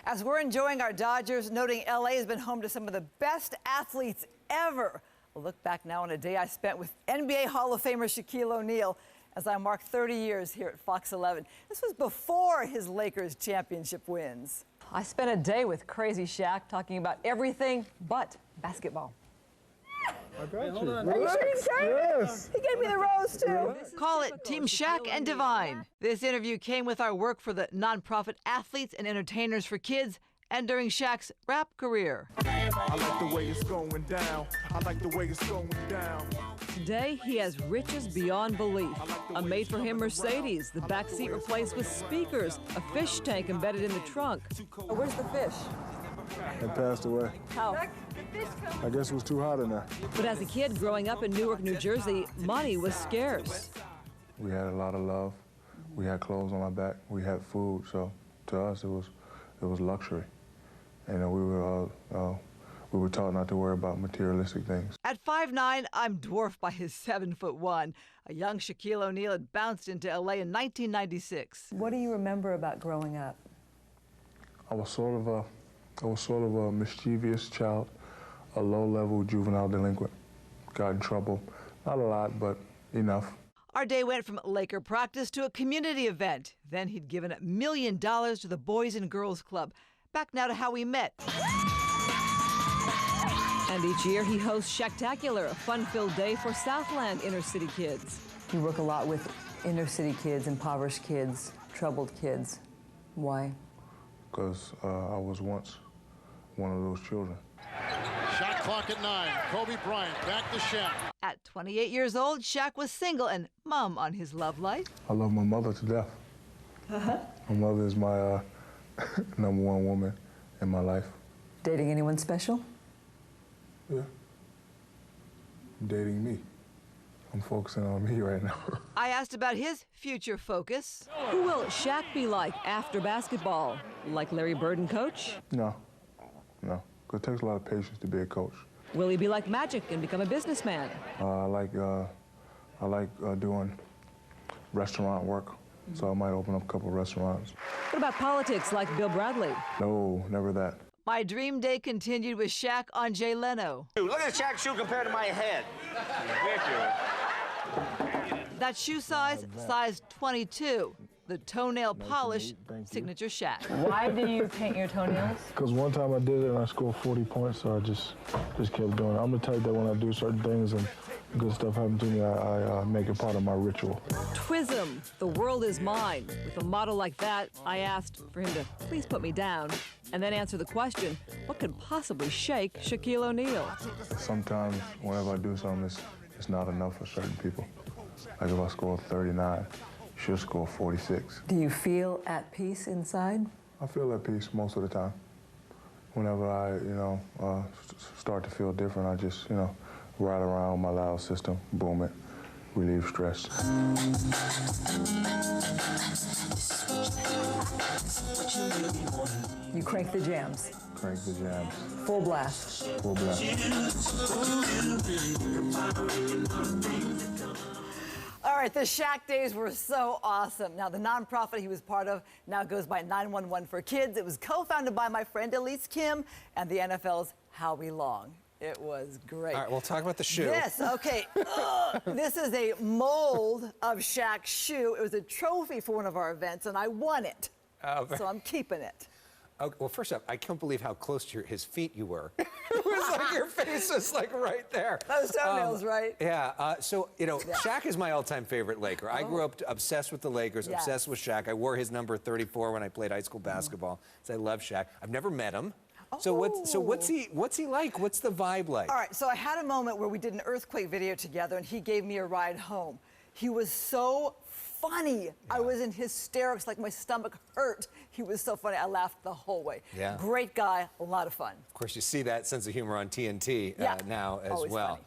As we're enjoying our Dodgers, noting LA has been home to some of the best athletes ever. A look back now on a day I spent with NBA Hall of Famer Shaquille O'Neal as I mark 30 years here at Fox 11. This was before his Lakers championship wins. I spent a day with Crazy Shaq talking about everything but basketball. I got you. Are you sure he's Yes. He gave me the rose, too. Call it Team Shaq and Divine. This interview came with our work for the nonprofit Athletes and Entertainers for Kids and during Shaq's rap career. I like the way it's going down. I like the way it's going down. Today, he has riches beyond belief. A made-for-him Mercedes, the back seat replaced with speakers, a fish tank embedded in the trunk. Oh, where's the fish? It passed away. How? I guess it was too hot in there. But as a kid growing up in Newark, New Jersey, money was scarce. We had a lot of love. We had clothes on our back. We had food. So to us, it was luxury. You know, we were taught not to worry about materialistic things. At 5'9", I'm dwarfed by his 7'1". A young Shaquille O'Neal had bounced into LA in 1996. What do you remember about growing up? I was sort of a mischievous child, a low-level juvenile delinquent. Got in trouble, not a lot, but enough. Our day went from Laker practice to a community event. Then he'd given $1 million to the Boys and Girls Club. Back now to how we met. And each year he hosts Shaqtacular, a fun-filled day for Southland inner-city kids. You work a lot with inner-city kids, impoverished kids, troubled kids. Why? Because I was once one of those children. Shot clock at 9. Kobe Bryant back to Shaq. At 28 years old, Shaq was single and mum on his love life. I love my mother to death. My mother is my #1 woman in my life. Dating anyone special? Yeah. Dating me. I'm focusing on me right now. I asked about his future focus. Who will Shaq be like after basketball? Like Larry Bird and coach? No. Because it takes a lot of patience to be a coach. Will he be like Magic and become a businessman? I like doing restaurant work, so I might open up a couple restaurants. What about politics like Bill Bradley? No, never that. My dream day continued with Shaq on Jay Leno. Look at Shaq's shoe compared to my head. That shoe size 22. The toenail polish, signature Shaq. Why do you paint your toenails? Because one time I did it and I scored 40 points, so I just kept doing it. I'm the type that when I do certain things and good stuff happens to me, I make it part of my ritual. Twism, the world is mine. With a motto like that, I asked for him to please put me down and then answer the question, what could possibly shake Shaquille O'Neal? Sometimes whenever I do something, it's not enough for certain people. Like if I score 39, she'll score 46. Do you feel at peace inside? I feel at peace most of the time. Whenever I, start to feel different, I just, ride around my loud system, boom it, relieve stress. You crank the jams. Crank the jams. Full blast. Full blast. All right, the Shaq days were so awesome. Now, the nonprofit he was part of now goes by 911 for Kids. It was co-founded by my friend Elise Kim and the NFL's Howie Long. It was great. All right, we'll talk about the shoe. This, okay. This is a mold of Shaq's shoe. It was a trophy for one of our events, and I won it. So I'm keeping it. Okay, well, first up, I can't believe how close to his feet you were. It was like your face was like right there. Those toenails, right? Yeah. Shaq is my all-time favorite Laker. I grew up obsessed with the Lakers, obsessed with Shaq. I wore his number 34 when I played high school basketball. So I love Shaq. I've never met him. So what's he like? What's the vibe like? All right, so I had a moment where we did an earthquake video together, and he gave me a ride home. He was so funny. Yeah. I was in hysterics, like my stomach hurt. He was so funny. I laughed the whole way. Yeah. Great guy, a lot of fun. Of course, you see that sense of humor on TNT now as Always well. Funny.